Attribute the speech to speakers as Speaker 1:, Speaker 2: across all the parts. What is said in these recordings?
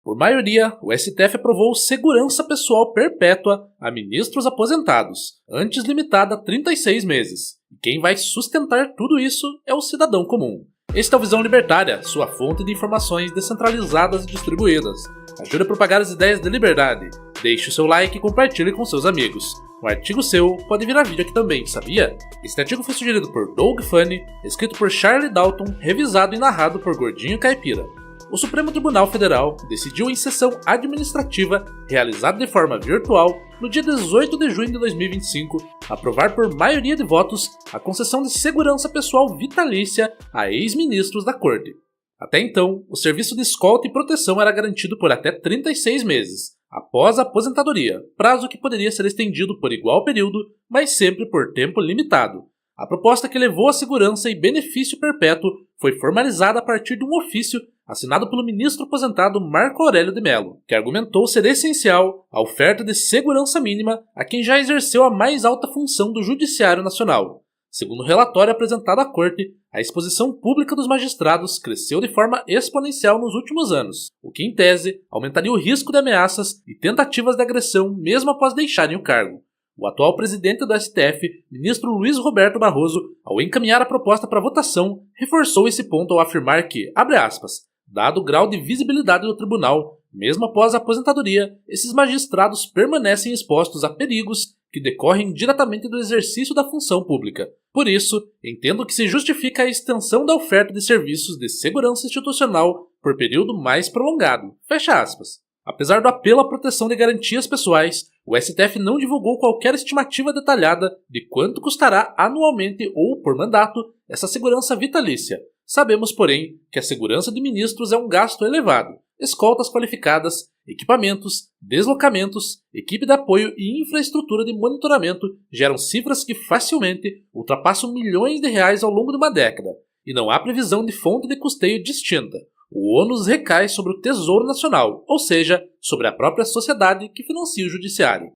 Speaker 1: Por maioria, o STF aprovou segurança pessoal perpétua a ministros aposentados, antes limitada a 36 meses. E quem vai sustentar tudo isso é o cidadão comum. Este é o Visão Libertária, sua fonte de informações descentralizadas e distribuídas. Ajude a propagar as ideias de liberdade. Deixe o seu like e compartilhe com seus amigos. Um artigo seu pode virar vídeo aqui também, sabia? Este artigo foi sugerido por Doug Funny, escrito por Charlie Dalton, revisado e narrado por Gordinho Caipira. O Supremo Tribunal Federal decidiu em sessão administrativa, realizada de forma virtual, no dia 18 de junho de 2025, aprovar por maioria de votos a concessão de segurança pessoal vitalícia a ex-ministros da Corte. Até então, o serviço de escolta e proteção era garantido por até 36 meses, após a aposentadoria, prazo que poderia ser estendido por igual período, mas sempre por tempo limitado. A proposta que levou a segurança e benefício perpétuo foi formalizada a partir de um ofício assinado pelo ministro aposentado Marco Aurélio de Mello, que argumentou ser essencial a oferta de segurança mínima a quem já exerceu a mais alta função do Judiciário Nacional. Segundo o relatório apresentado à Corte, a exposição pública dos magistrados cresceu de forma exponencial nos últimos anos, o que, em tese, aumentaria o risco de ameaças e tentativas de agressão mesmo após deixarem o cargo. O atual presidente do STF, ministro Luiz Roberto Barroso, ao encaminhar a proposta para votação, reforçou esse ponto ao afirmar que, abre aspas, dado o grau de visibilidade do tribunal, mesmo após a aposentadoria, esses magistrados permanecem expostos a perigos que decorrem diretamente do exercício da função pública. Por isso, entendo que se justifica a extensão da oferta de serviços de segurança institucional por período mais prolongado. Fecha aspas. Apesar do apelo à proteção de garantias pessoais, o STF não divulgou qualquer estimativa detalhada de quanto custará anualmente ou por mandato essa segurança vitalícia. Sabemos, porém, que a segurança de ministros é um gasto elevado. Escoltas qualificadas, equipamentos, deslocamentos, equipe de apoio e infraestrutura de monitoramento geram cifras que facilmente ultrapassam milhões de reais ao longo de uma década, e não há previsão de fonte de custeio distinta. O ônus recai sobre o Tesouro Nacional, ou seja, sobre a própria sociedade que financia o Judiciário.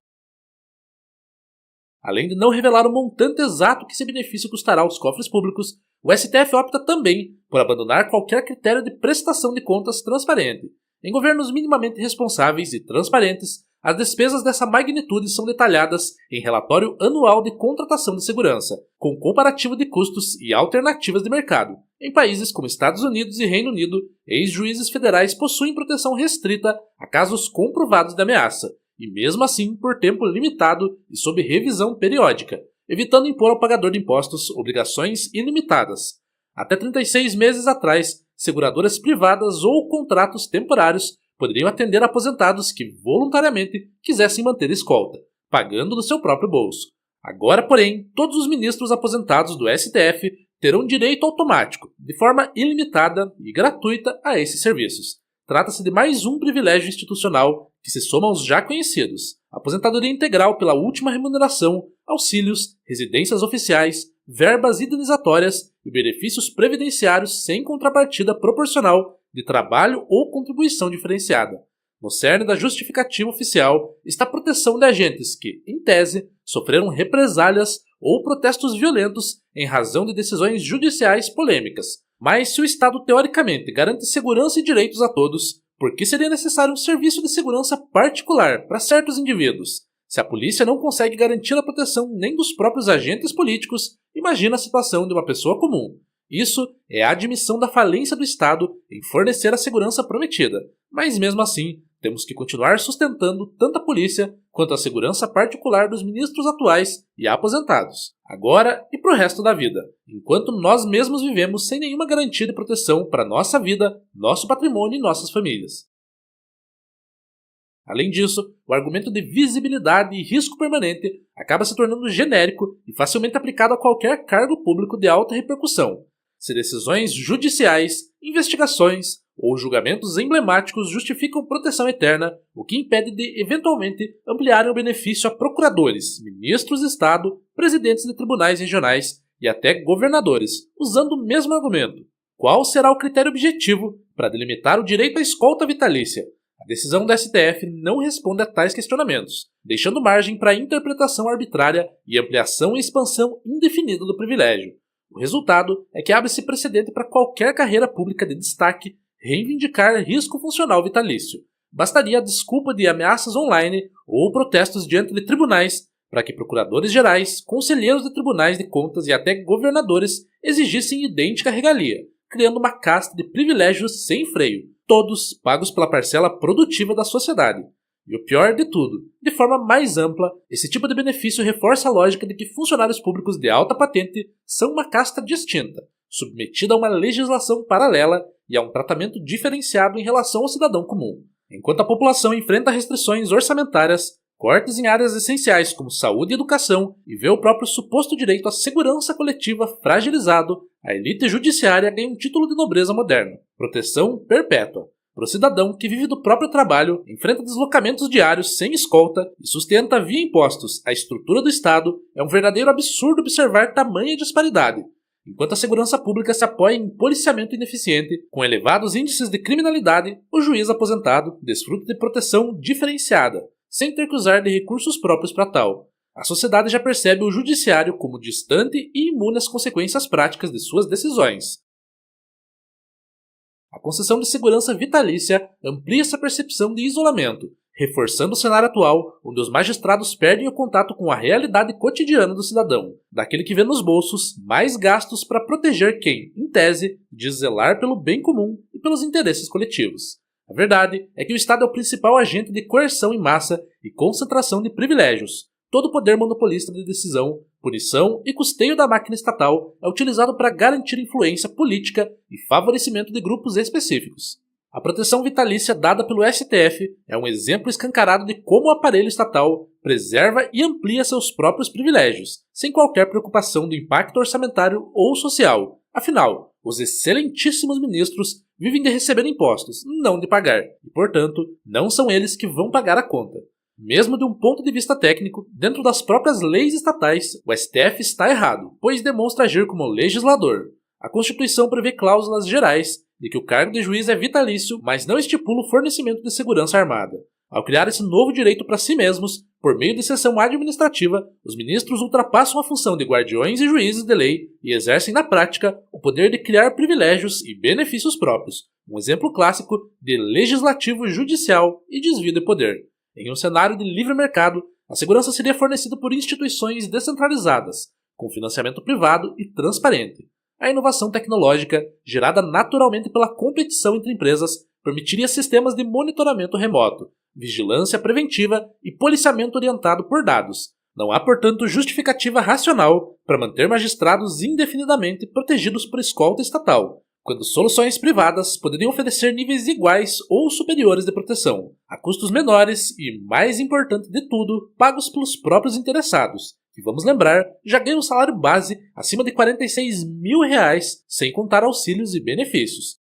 Speaker 1: Além de não revelar o montante exato que esse benefício custará aos cofres públicos, o STF opta também por abandonar qualquer critério de prestação de contas transparente. Em governos minimamente responsáveis e transparentes, as despesas dessa magnitude são detalhadas em relatório anual de contratação de segurança, com comparativo de custos e alternativas de mercado. Em países como Estados Unidos e Reino Unido, ex-juízes federais possuem proteção restrita a casos comprovados de ameaça, e mesmo assim por tempo limitado e sob revisão periódica, evitando impor ao pagador de impostos obrigações ilimitadas. Até 36 meses atrás, seguradoras privadas ou contratos temporários poderiam atender aposentados que voluntariamente quisessem manter escolta, pagando do seu próprio bolso. Agora, porém, todos os ministros aposentados do STF terão direito automático, de forma ilimitada e gratuita a esses serviços. Trata-se de mais um privilégio institucional que se soma aos já conhecidos: aposentadoria integral pela última remuneração, auxílios, residências oficiais, verbas indenizatórias e benefícios previdenciários sem contrapartida proporcional de trabalho ou contribuição diferenciada. No cerne da justificativa oficial está a proteção de agentes que, em tese, sofreram represálias ou protestos violentos em razão de decisões judiciais polêmicas. Mas se o Estado teoricamente garante segurança e direitos a todos, por que seria necessário um serviço de segurança particular para certos indivíduos? Se a polícia não consegue garantir a proteção nem dos próprios agentes políticos, imagina a situação de uma pessoa comum. Isso é a admissão da falência do Estado em fornecer a segurança prometida. Mas mesmo assim, temos que continuar sustentando tanto a polícia quanto a segurança particular dos ministros atuais e aposentados, agora e para o resto da vida, enquanto nós mesmos vivemos sem nenhuma garantia de proteção para nossa vida, nosso patrimônio e nossas famílias. Além disso, o argumento de visibilidade e risco permanente acaba se tornando genérico e facilmente aplicado a qualquer cargo público de alta repercussão. Se decisões judiciais, investigações ou julgamentos emblemáticos justificam proteção eterna, o que impede de, eventualmente, ampliarem o benefício a procuradores, ministros de Estado, presidentes de tribunais regionais e até governadores, usando o mesmo argumento. Qual será o critério objetivo para delimitar o direito à escolta vitalícia? A decisão do STF não responde a tais questionamentos, deixando margem para interpretação arbitrária e ampliação e expansão indefinida do privilégio. O resultado é que abre-se precedente para qualquer carreira pública de destaque reivindicar risco funcional vitalício. bastaria a desculpa de ameaças online ou protestos diante de tribunais para que procuradores gerais, conselheiros de tribunais de contas e até governadores exigissem idêntica regalia, criando uma casta de privilégios sem freio, todos pagos pela parcela produtiva da sociedade. E o pior de tudo, de forma mais ampla, esse tipo de benefício reforça a lógica de que funcionários públicos de alta patente são uma casta distinta, submetida a uma legislação paralela e a um tratamento diferenciado em relação ao cidadão comum. Enquanto a população enfrenta restrições orçamentárias, cortes em áreas essenciais como saúde e educação e vê o próprio suposto direito à segurança coletiva fragilizado, a elite judiciária ganha um título de nobreza moderno: proteção perpétua. Para o cidadão que vive do próprio trabalho, enfrenta deslocamentos diários sem escolta e sustenta via impostos a estrutura do Estado, é um verdadeiro absurdo observar tamanha disparidade. Enquanto a segurança pública se apoia em policiamento ineficiente, com elevados índices de criminalidade, o juiz aposentado desfruta de proteção diferenciada, sem ter que usar de recursos próprios para tal. A sociedade já percebe o judiciário como distante e imune às consequências práticas de suas decisões. A concessão de segurança vitalícia amplia essa percepção de isolamento, reforçando o cenário atual, onde os magistrados perdem o contato com a realidade cotidiana do cidadão, daquele que vê nos bolsos mais gastos para proteger quem, em tese, diz zelar pelo bem comum e pelos interesses coletivos. A verdade é que o Estado é o principal agente de coerção em massa e concentração de privilégios. Todo o poder monopolista de decisão, punição e custeio da máquina estatal é utilizado para garantir influência política e favorecimento de grupos específicos. A proteção vitalícia dada pelo STF é um exemplo escancarado de como o aparelho estatal preserva e amplia seus próprios privilégios, sem qualquer preocupação do impacto orçamentário ou social. Afinal, os excelentíssimos ministros vivem de receber impostos, não de pagar, e, portanto, não são eles que vão pagar a conta. Mesmo de um ponto de vista técnico, dentro das próprias leis estatais, o STF está errado, pois demonstra agir como legislador. A Constituição prevê cláusulas gerais de que o cargo de juiz é vitalício, mas não estipula o fornecimento de segurança armada. Ao criar esse novo direito para si mesmos, por meio de exceção administrativa, os ministros ultrapassam a função de guardiões e juízes de lei e exercem na prática o poder de criar privilégios e benefícios próprios, um exemplo clássico de legislativo judicial e desvio de poder. Em um cenário de livre mercado, a segurança seria fornecida por instituições descentralizadas, com financiamento privado e transparente. A inovação tecnológica, gerada naturalmente pela competição entre empresas, permitiria sistemas de monitoramento remoto, vigilância preventiva e policiamento orientado por dados. Não há, portanto, justificativa racional para manter magistrados indefinidamente protegidos por escolta estatal, quando soluções privadas poderiam oferecer níveis iguais ou superiores de proteção, a custos menores e, mais importante de tudo, pagos pelos próprios interessados, que, vamos lembrar, já ganham um salário base acima de R$ 46 mil, sem contar auxílios e benefícios.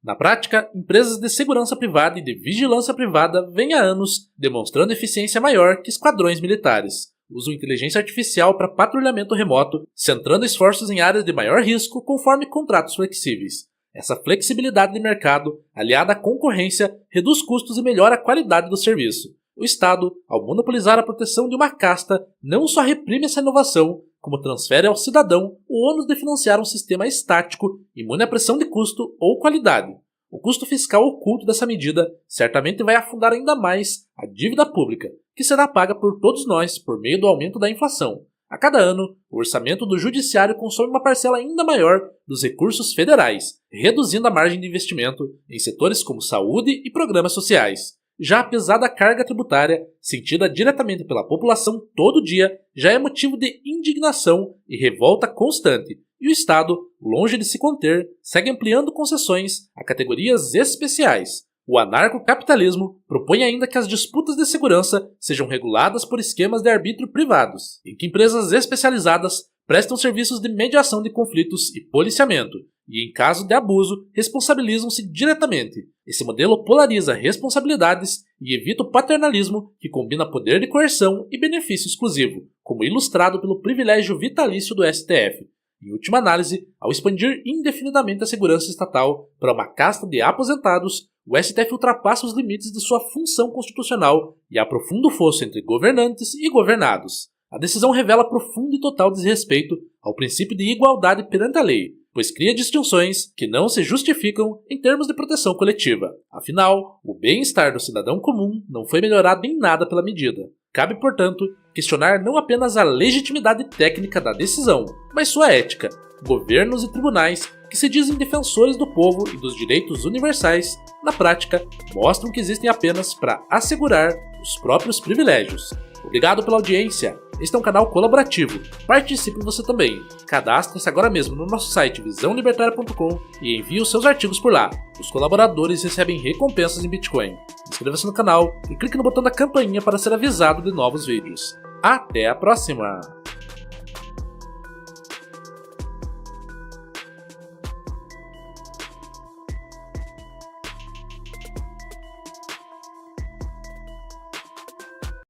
Speaker 1: Na prática, empresas de segurança privada e de vigilância privada vêm há anos demonstrando eficiência maior que esquadrões militares. Usam inteligência artificial para patrulhamento remoto, centrando esforços em áreas de maior risco conforme contratos flexíveis. Essa flexibilidade de mercado, aliada à concorrência, reduz custos e melhora a qualidade do serviço. O Estado, ao monopolizar a proteção de uma casta, não só reprime essa inovação, como transfere ao cidadão o ônus de financiar um sistema estático, imune à pressão de custo ou qualidade. O custo fiscal oculto dessa medida certamente vai afundar ainda mais a dívida pública, que será paga por todos nós por meio do aumento da inflação. A cada ano, o orçamento do judiciário consome uma parcela ainda maior dos recursos federais, reduzindo a margem de investimento em setores como saúde e programas sociais. Já a pesada carga tributária, sentida diretamente pela população todo dia, já é motivo de indignação e revolta constante, e o Estado, longe de se conter, segue ampliando concessões a categorias especiais. O anarcocapitalismo propõe ainda que as disputas de segurança sejam reguladas por esquemas de arbítrio privados, em que empresas especializadas prestam serviços de mediação de conflitos e policiamento, e, em caso de abuso, responsabilizam-se diretamente. Esse modelo polariza responsabilidades e evita o paternalismo que combina poder de coerção e benefício exclusivo, como ilustrado pelo privilégio vitalício do STF. Em última análise, ao expandir indefinidamente a segurança estatal para uma casta de aposentados, o STF ultrapassa os limites de sua função constitucional e aprofunda o fosso entre governantes e governados. A decisão revela profundo e total desrespeito ao princípio de igualdade perante a lei, pois cria distinções que não se justificam em termos de proteção coletiva. Afinal, o bem-estar do cidadão comum não foi melhorado em nada pela medida. Cabe, portanto, questionar não apenas a legitimidade técnica da decisão, mas sua ética. Governos e tribunais que se dizem defensores do povo e dos direitos universais, na prática, mostram que existem apenas para assegurar os próprios privilégios. Obrigado pela audiência. Este é um canal colaborativo. Participe você também. Cadastre-se agora mesmo no nosso site visãolibertaria.com e envie os seus artigos por lá. Os colaboradores recebem recompensas em Bitcoin. Inscreva-se no canal e clique no botão da campainha para ser avisado de novos vídeos. Até a próxima!